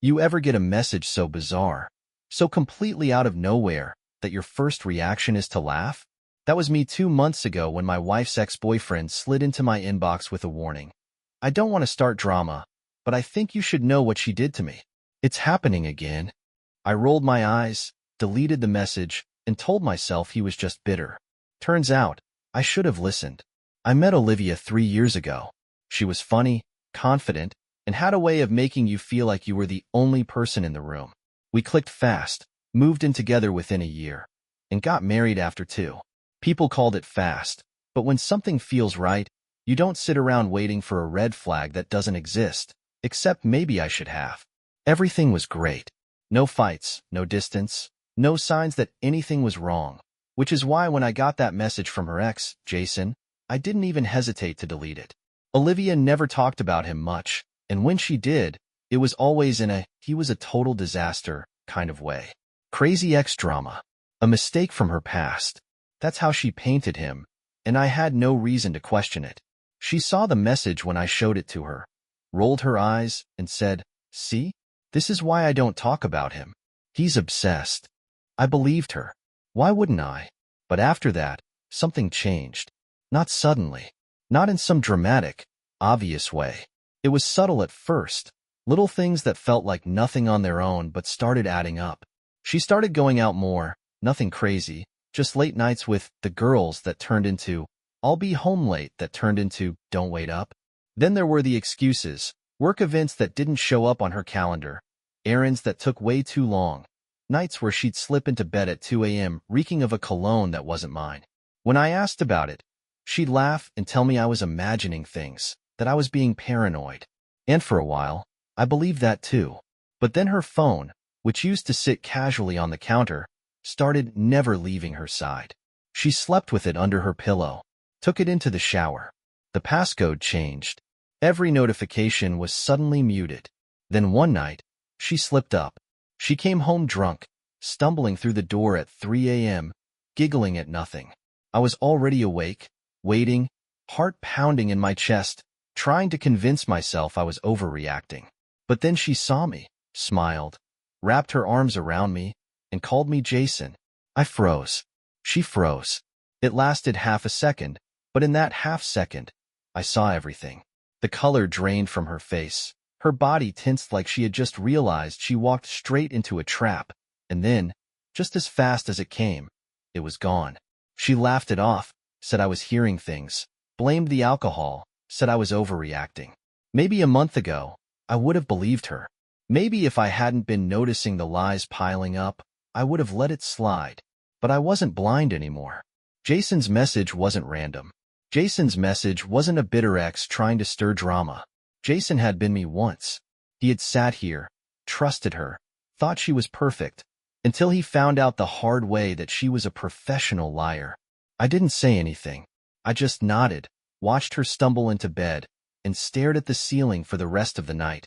You ever get a message so bizarre, so completely out of nowhere, that your first reaction is to laugh? That was me 2 months ago when my wife's ex-boyfriend slid into my inbox with a warning. I don't want to start drama, but I think you should know what she did to me. It's happening again. I rolled my eyes, deleted the message, and told myself he was just bitter. Turns out, I should have listened. I met Olivia 3 years ago. She was funny, confident, and had a way of making you feel like you were the only person in the room. We clicked fast, moved in together within a year, and got married after 2. People called it fast, but when something feels right, you don't sit around waiting for a red flag that doesn't exist, except maybe I should have. Everything was great. No fights, no distance, no signs that anything was wrong, which is why when I got that message from her ex, Jason, I didn't even hesitate to delete it. Olivia never talked about him much, and when she did, it was always in a "he was a total disaster" kind of way. Crazy ex drama. A mistake from her past. That's how she painted him, and I had no reason to question it. She saw the message when I showed it to her, rolled her eyes, and said, "See? This is why I don't talk about him. He's obsessed." I believed her. Why wouldn't I? But after that, something changed. Not suddenly. Not in some dramatic, obvious way. It was subtle at first. Little things that felt like nothing on their own but started adding up. She started going out more, nothing crazy, just late nights with the girls that turned into "I'll be home late" that turned into "don't wait up." Then there were the excuses, work events that didn't show up on her calendar, errands that took way too long, nights where she'd slip into bed at 2 a.m. reeking of a cologne that wasn't mine. When I asked about it, she'd laugh and tell me I was imagining things, that I was being paranoid. And for a while, I believed that too. But then her phone, which used to sit casually on the counter, started never leaving her side. She slept with it under her pillow, took it into the shower. The passcode changed. Every notification was suddenly muted. Then one night, she slipped up. She came home drunk, stumbling through the door at 3 a.m., giggling at nothing. I was already awake, waiting, heart pounding in my chest, trying to convince myself I was overreacting. But then she saw me, smiled, wrapped her arms around me, and called me Jason. I froze. She froze. It lasted half a second, but in that half second, I saw everything. The color drained from her face. Her body tensed like she had just realized she walked straight into a trap, and then, just as fast as it came, it was gone. She laughed it off, said I was hearing things, blamed the alcohol, said I was overreacting. Maybe a month ago, I would have believed her. Maybe if I hadn't been noticing the lies piling up, I would have let it slide. But I wasn't blind anymore. Jason's message wasn't random. Jason's message wasn't a bitter ex trying to stir drama. Jason had been me once. He had sat here, trusted her, thought she was perfect, until he found out the hard way that she was a professional liar. I didn't say anything. I just nodded, watched her stumble into bed, and stared at the ceiling for the rest of the night,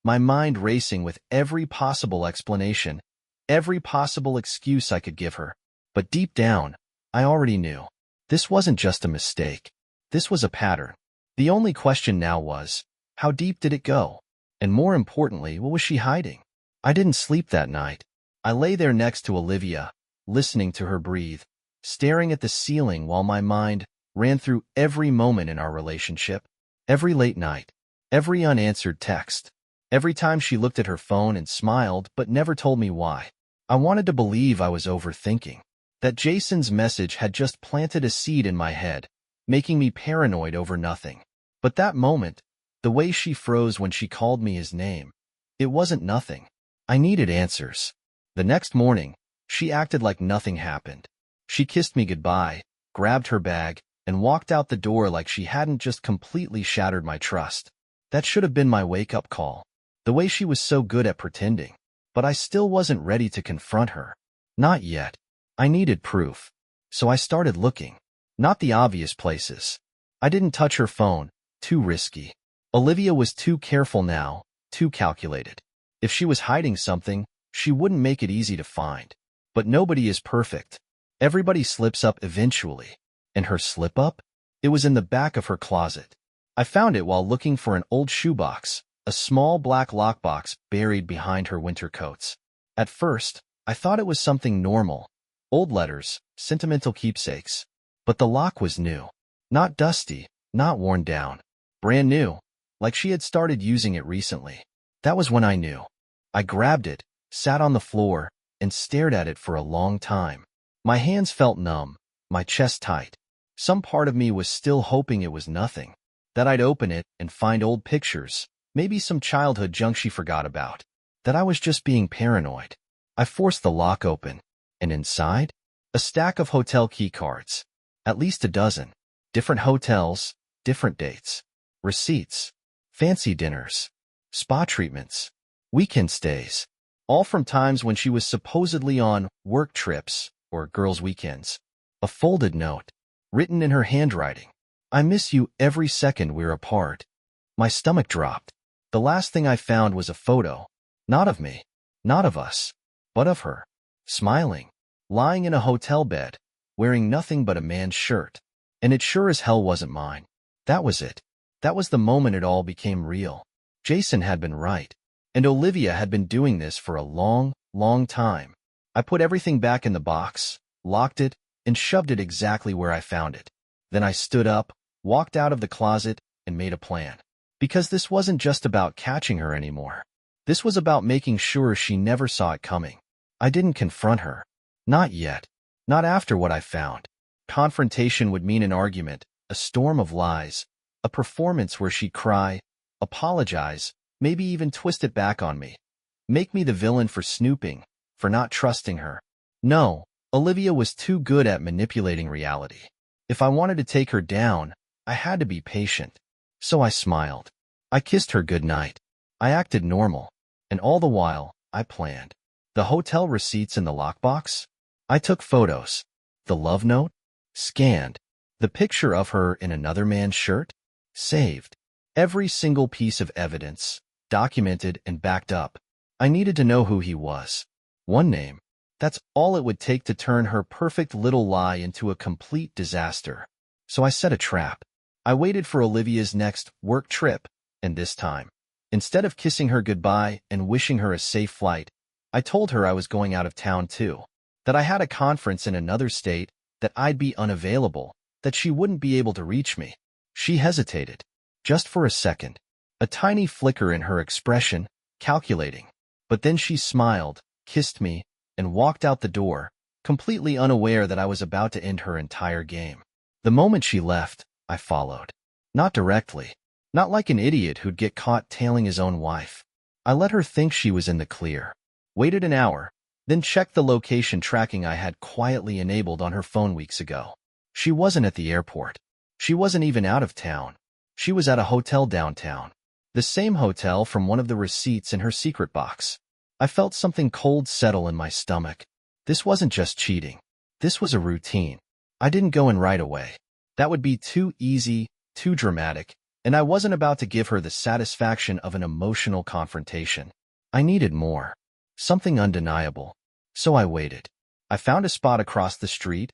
my mind racing with every possible explanation, every possible excuse I could give her. But deep down, I already knew. This wasn't just a mistake. This was a pattern. The only question now was, how deep did it go? And more importantly, what was she hiding? I didn't sleep that night. I lay there next to Olivia, listening to her breathe, staring at the ceiling while my mind ran through every moment in our relationship, every late night, every unanswered text, every time she looked at her phone and smiled but never told me why. I wanted to believe I was overthinking, that Jason's message had just planted a seed in my head, making me paranoid over nothing. But that moment, the way she froze when she called me his name, it wasn't nothing. I needed answers. The next morning, she acted like nothing happened. She kissed me goodbye, grabbed her bag, and walked out the door like she hadn't just completely shattered my trust. That should have been my wake-up call. The way she was so good at pretending. But I still wasn't ready to confront her. Not yet. I needed proof. So I started looking. Not the obvious places. I didn't touch her phone. Too risky. Olivia was too careful now, too calculated. If she was hiding something, she wouldn't make it easy to find. But nobody is perfect. Everybody slips up eventually. And her slip-up? It was in the back of her closet. I found it while looking for an old shoebox, a small black lockbox buried behind her winter coats. At first, I thought it was something normal, old letters, sentimental keepsakes. But the lock was new. Not dusty, not worn down. Brand new, like she had started using it recently. That was when I knew. I grabbed it, sat on the floor, and stared at it for a long time. My hands felt numb, my chest tight. Some part of me was still hoping it was nothing, that I'd open it and find old pictures, maybe some childhood junk she forgot about, that I was just being paranoid. I forced the lock open, and inside, a stack of hotel key cards, at least a dozen, different hotels, different dates, receipts, fancy dinners, spa treatments, weekend stays, all from times when she was supposedly on work trips or girls' weekends. A folded note, written in her handwriting. I miss you every second we're apart. My stomach dropped. The last thing I found was a photo, not of me, not of us, but of her, smiling, lying in a hotel bed, wearing nothing but a man's shirt. And it sure as hell wasn't mine. That was it. That was the moment it all became real. Jason had been right, and Olivia had been doing this for a long, long time. I put everything back in the box, locked it, and shoved it exactly where I found it. Then I stood up, walked out of the closet, and made a plan. Because this wasn't just about catching her anymore. This was about making sure she never saw it coming. I didn't confront her. Not yet. Not after what I found. Confrontation would mean an argument, a storm of lies, a performance where she'd cry, apologize, maybe even twist it back on me. Make me the villain for snooping, for not trusting her. No, Olivia was too good at manipulating reality. If I wanted to take her down, I had to be patient. So I smiled. I kissed her goodnight. I acted normal. And all the while, I planned. The hotel receipts in the lockbox? I took photos. The love note? Scanned. The picture of her in another man's shirt? Saved. Every single piece of evidence, documented and backed up. I needed to know who he was. One name. That's all it would take to turn her perfect little lie into a complete disaster. So I set a trap. I waited for Olivia's next work trip, and this time, instead of kissing her goodbye and wishing her a safe flight, I told her I was going out of town too, that I had a conference in another state, that I'd be unavailable, that she wouldn't be able to reach me. She hesitated, just for a second, a tiny flicker in her expression, calculating. But then she smiled, kissed me, and walked out the door, completely unaware that I was about to end her entire game. The moment she left, I followed. Not directly. Not like an idiot who'd get caught tailing his own wife. I let her think she was in the clear. Waited an hour, then checked the location tracking I had quietly enabled on her phone weeks ago. She wasn't at the airport. She wasn't even out of town. She was at a hotel downtown. The same hotel from one of the receipts in her secret box. I felt something cold settle in my stomach. This wasn't just cheating. This was a routine. I didn't go in right away. That would be too easy, too dramatic, and I wasn't about to give her the satisfaction of an emotional confrontation. I needed more. Something undeniable. So I waited. I found a spot across the street,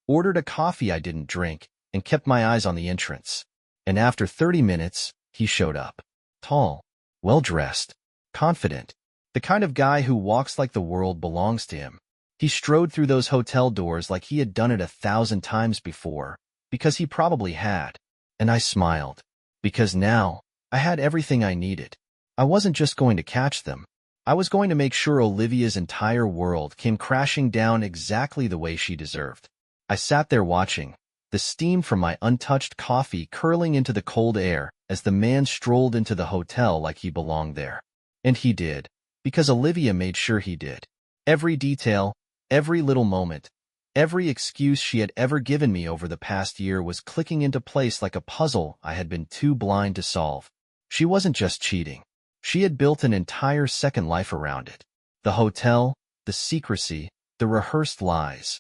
ordered a coffee I didn't drink, and kept my eyes on the entrance. And after 30 minutes, he showed up. Tall, well-dressed, confident. The kind of guy who walks like the world belongs to him. He strode through those hotel doors like he had done it 1,000 times before, because he probably had. And I smiled. Because now, I had everything I needed. I wasn't just going to catch them. I was going to make sure Olivia's entire world came crashing down exactly the way she deserved. I sat there watching, the steam from my untouched coffee curling into the cold air as the man strolled into the hotel like he belonged there. And he did, because Olivia made sure he did. Every detail, every little moment, every excuse she had ever given me over the past year was clicking into place like a puzzle I had been too blind to solve. She wasn't just cheating. She had built an entire second life around it. The hotel, the secrecy, the rehearsed lies.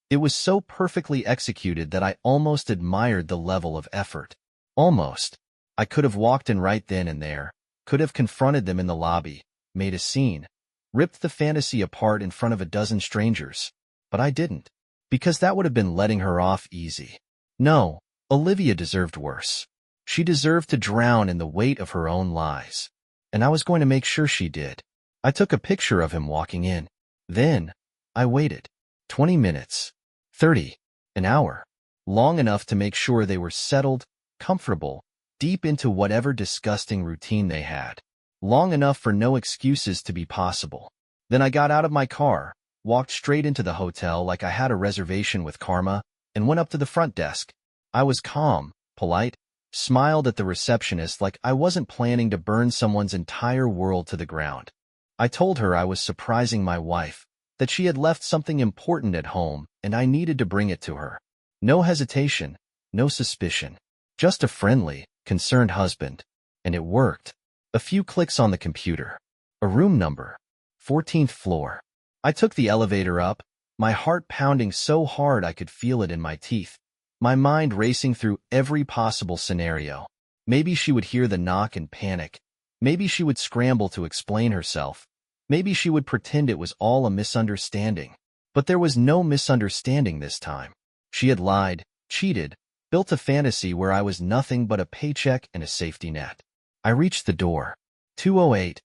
It was so perfectly executed that I almost admired the level of effort. Almost. I could have walked in right then and there, could have confronted them in the lobby, made a scene, ripped the fantasy apart in front of a dozen strangers. But I didn't. Because that would have been letting her off easy. No, Olivia deserved worse. She deserved to drown in the weight of her own lies. and I was going to make sure she did. I took a picture of him walking in. Then, I waited. 20 minutes. 30. An hour. Long enough to make sure they were settled, comfortable, deep into whatever disgusting routine they had. Long enough for no excuses to be possible. Then I got out of my car, walked straight into the hotel like I had a reservation with Karma, and went up to the front desk. I was calm, polite, smiled at the receptionist like I wasn't planning to burn someone's entire world to the ground. I told her I was surprising my wife, that she had left something important at home and I needed to bring it to her. No hesitation, no suspicion. Just a friendly, concerned husband. And it worked. A few clicks on the computer. A room number. 14th floor. I took the elevator up, my heart pounding so hard I could feel it in my teeth. My mind racing through every possible scenario. Maybe she would hear the knock and panic. Maybe she would scramble to explain herself. Maybe she would pretend it was all a misunderstanding. But there was no misunderstanding this time. She had lied, cheated, built a fantasy where I was nothing but a paycheck and a safety net. I reached the door. 208.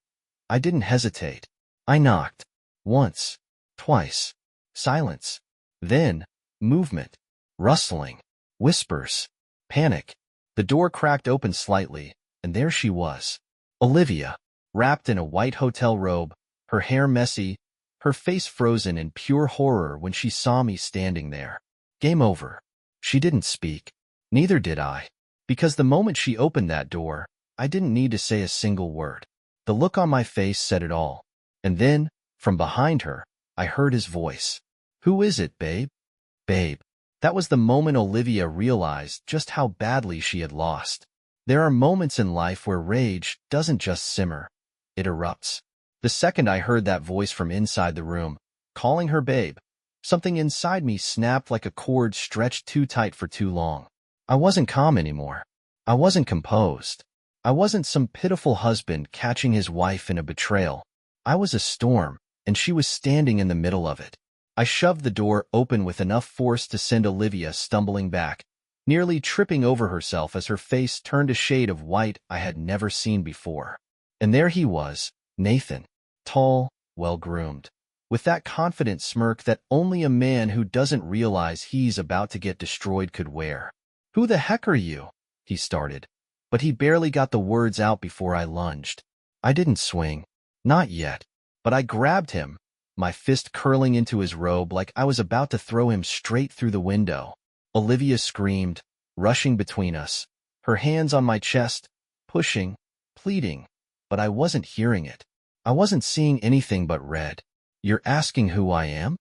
I didn't hesitate. I knocked. Once. Twice. Silence. Then, movement. Rustling. Whispers. Panic. The door cracked open slightly, and there she was. Olivia, wrapped in a white hotel robe, her hair messy, her face frozen in pure horror when she saw me standing there. Game over. She didn't speak. Neither did I. Because the moment she opened that door, I didn't need to say a single word. The look on my face said it all. And then, from behind her, I heard his voice. Who is it, babe? Babe. That was the moment Olivia realized just how badly she had lost. There are moments in life where rage doesn't just simmer. It erupts. The second I heard that voice from inside the room, calling her babe, something inside me snapped like a cord stretched too tight for too long. I wasn't calm anymore. I wasn't composed. I wasn't some pitiful husband catching his wife in a betrayal. I was a storm, and she was standing in the middle of it. I shoved the door open with enough force to send Olivia stumbling back, nearly tripping over herself as her face turned a shade of white I had never seen before. And there he was, Nathan, tall, well-groomed, with that confident smirk that only a man who doesn't realize he's about to get destroyed could wear. "Who the heck are you?" he started, but he barely got the words out before I lunged. I didn't swing. Not yet. But I grabbed him, my fist curling into his robe like I was about to throw him straight through the window. Olivia screamed, rushing between us, her hands on my chest, pushing, pleading, but I wasn't hearing it. I wasn't seeing anything but red. "You're asking who I am?"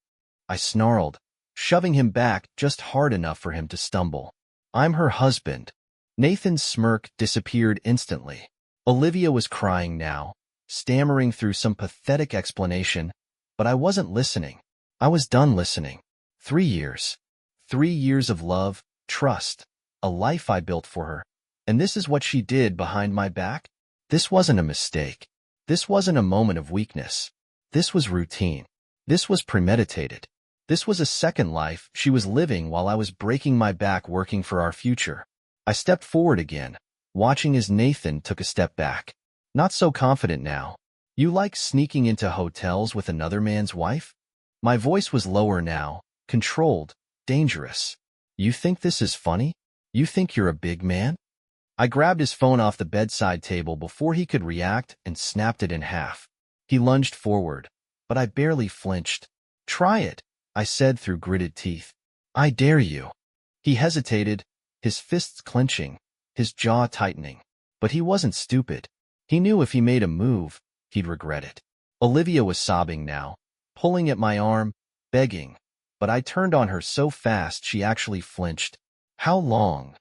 I snarled, shoving him back just hard enough for him to stumble. "I'm her husband." Nathan's smirk disappeared instantly. Olivia was crying now, stammering through some pathetic explanation, but I wasn't listening. I was done listening. 3 years. 3 years of love, trust, a life I built for her. And this is what she did behind my back? This wasn't a mistake. This wasn't a moment of weakness. This was routine. This was premeditated. This was a second life she was living while I was breaking my back working for our future. I stepped forward again, watching as Nathan took a step back. Not so confident now. "You like sneaking into hotels with another man's wife?" My voice was lower now, controlled, dangerous. "You think this is funny? You think you're a big man?" I grabbed his phone off the bedside table before he could react and snapped it in half. He lunged forward, but I barely flinched. "Try it," I said through gritted teeth. "I dare you." He hesitated, his fists clenching, his jaw tightening. But he wasn't stupid. He knew if he made a move, he'd regret it. Olivia was sobbing now, pulling at my arm, begging, but I turned on her so fast she actually flinched. "How long?"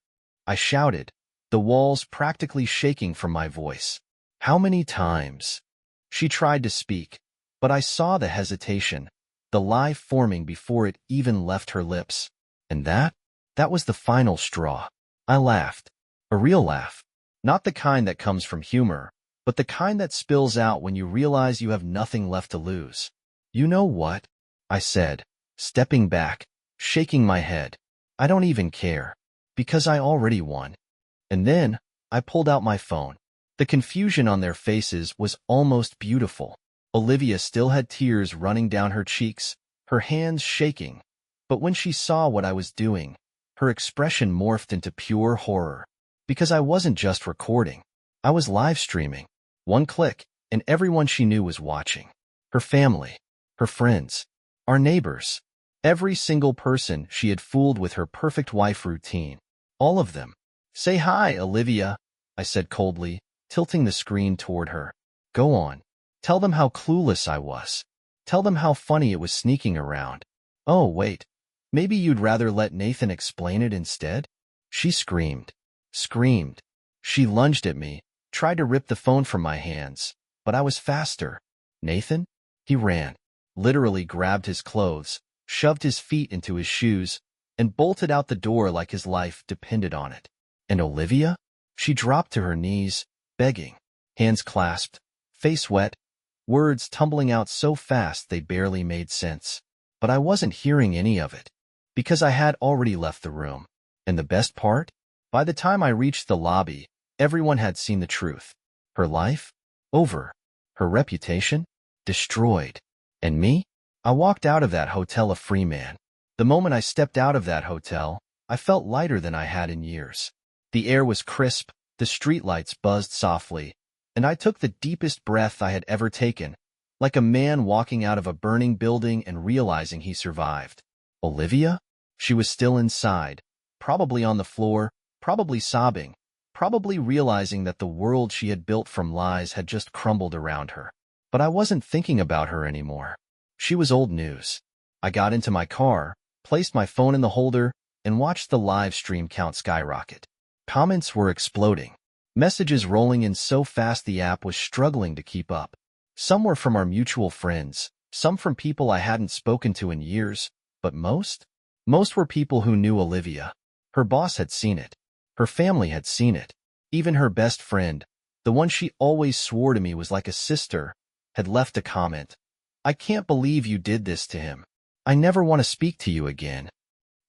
I shouted, the walls practically shaking from my voice. "How many times?" She tried to speak, but I saw the hesitation, the lie forming before it even left her lips. And that was the final straw. I laughed. A real laugh. Not the kind that comes from humor, but the kind that spills out when you realize you have nothing left to lose. "You know what?" I said, stepping back, shaking my head. "I don't even care, because I already won." And then, I pulled out my phone. The confusion on their faces was almost beautiful. Olivia still had tears running down her cheeks, her hands shaking. But when she saw what I was doing, her expression morphed into pure horror. Because I wasn't just recording. I was live streaming. One click, and everyone she knew was watching. Her family, her friends, our neighbors. Every single person she had fooled with her perfect wife routine. All of them. "Say hi, Olivia," I said coldly, tilting the screen toward her. "Go on. Tell them how clueless I was. Tell them how funny it was sneaking around. Oh, wait. Maybe you'd rather let Nathan explain it instead?" She screamed. Screamed. She lunged at me, tried to rip the phone from my hands, but I was faster. "Nathan?" He ran, literally grabbed his clothes, shoved his feet into his shoes, and bolted out the door like his life depended on it. And Olivia? She dropped to her knees, begging, hands clasped, face wet, words tumbling out so fast they barely made sense. But I wasn't hearing any of it, because I had already left the room. And the best part? By the time I reached the lobby, everyone had seen the truth. Her life? Over. Her reputation? Destroyed. And me? I walked out of that hotel a free man. The moment I stepped out of that hotel, I felt lighter than I had in years. The air was crisp, the streetlights buzzed softly, and I took the deepest breath I had ever taken, like a man walking out of a burning building and realizing he survived. Olivia? She was still inside, probably on the floor, probably sobbing, probably realizing that the world she had built from lies had just crumbled around her. But I wasn't thinking about her anymore. She was old news. I got into my car, placed my phone in the holder, and watched the live stream count skyrocket. Comments were exploding. Messages rolling in so fast the app was struggling to keep up. Some were from our mutual friends, some from people I hadn't spoken to in years, but most were people who knew Olivia. Her boss had seen it. Her family had seen it. Even her best friend, the one she always swore to me was like a sister, had left a comment. "I can't believe you did this to him. I never want to speak to you again."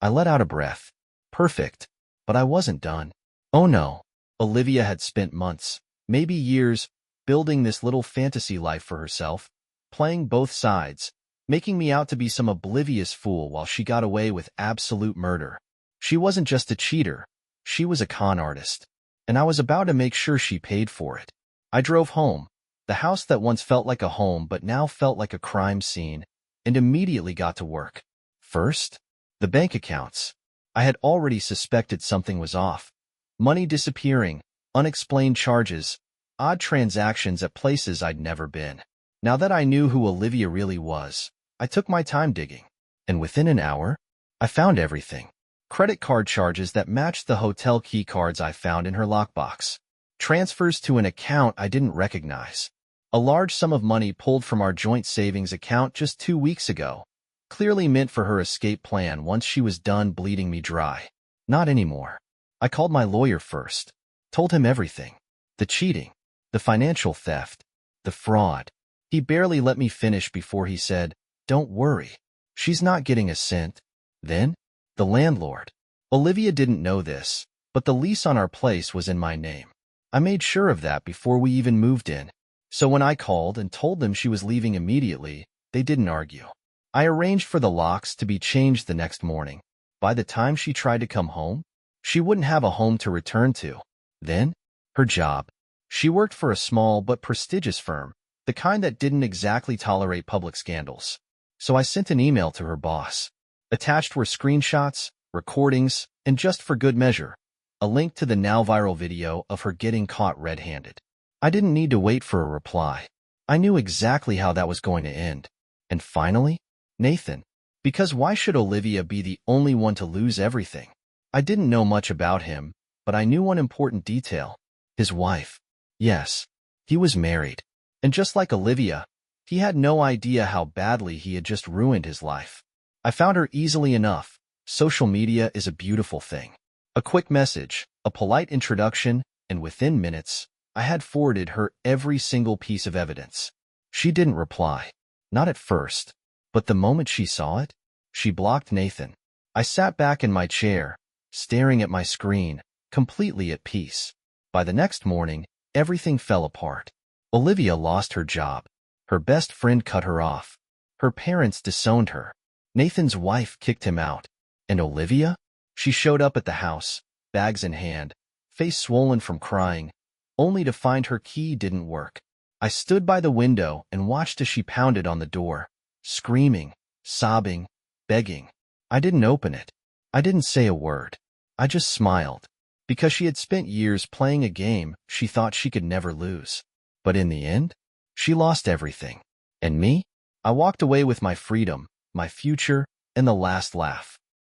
I let out a breath. Perfect. But I wasn't done. Oh no. Olivia had spent months, maybe years, building this little fantasy life for herself, playing both sides, making me out to be some oblivious fool while she got away with absolute murder. She wasn't just a cheater. She was a con artist. And I was about to make sure she paid for it. I drove home, the house that once felt like a home but now felt like a crime scene, and immediately got to work. First, the bank accounts. I had already suspected something was off. Money disappearing, unexplained charges, odd transactions at places I'd never been. Now that I knew who Olivia really was, I took my time digging. And within an hour, I found everything. Credit card charges that matched the hotel key cards I found in her lockbox. Transfers to an account I didn't recognize. A large sum of money pulled from our joint savings account just 2 weeks ago, clearly meant for her escape plan once she was done bleeding me dry. Not anymore. I called my lawyer first, told him everything. The cheating, the financial theft, the fraud. He barely let me finish before he said, "Don't worry. She's not getting a cent." Then, the landlord. Olivia didn't know this, but the lease on our place was in my name. I made sure of that before we even moved in. So when I called and told them she was leaving immediately, they didn't argue. I arranged for the locks to be changed the next morning. By the time she tried to come home, she wouldn't have a home to return to. Then, her job. She worked for a small but prestigious firm, the kind that didn't exactly tolerate public scandals. So I sent an email to her boss. Attached were screenshots, recordings, and just for good measure, a link to the now viral video of her getting caught red-handed. I didn't need to wait for a reply. I knew exactly how that was going to end. And finally, Nathan. Because why should Olivia be the only one to lose everything? I didn't know much about him, but I knew one important detail. His wife. Yes, he was married. And just like Olivia, he had no idea how badly he had just ruined his life. I found her easily enough. Social media is a beautiful thing. A quick message, a polite introduction, and within minutes, I had forwarded her every single piece of evidence. She didn't reply. Not at first. But the moment she saw it, she blocked Nathan. I sat back in my chair, staring at my screen, completely at peace. By the next morning, Everything fell apart. Olivia lost her job. Her best friend cut her off. Her parents disowned her. Nathan's wife kicked him out. And Olivia? She showed up at the house, bags in hand, face swollen from crying, only to find her key didn't work. I stood by the window and watched as she pounded on the door, screaming, sobbing, begging. I didn't open it. I didn't say a word. I just smiled. Because she had spent years playing a game she thought she could never lose. But in the end, she lost everything. And me? I walked away with my freedom, my future, and the last laugh.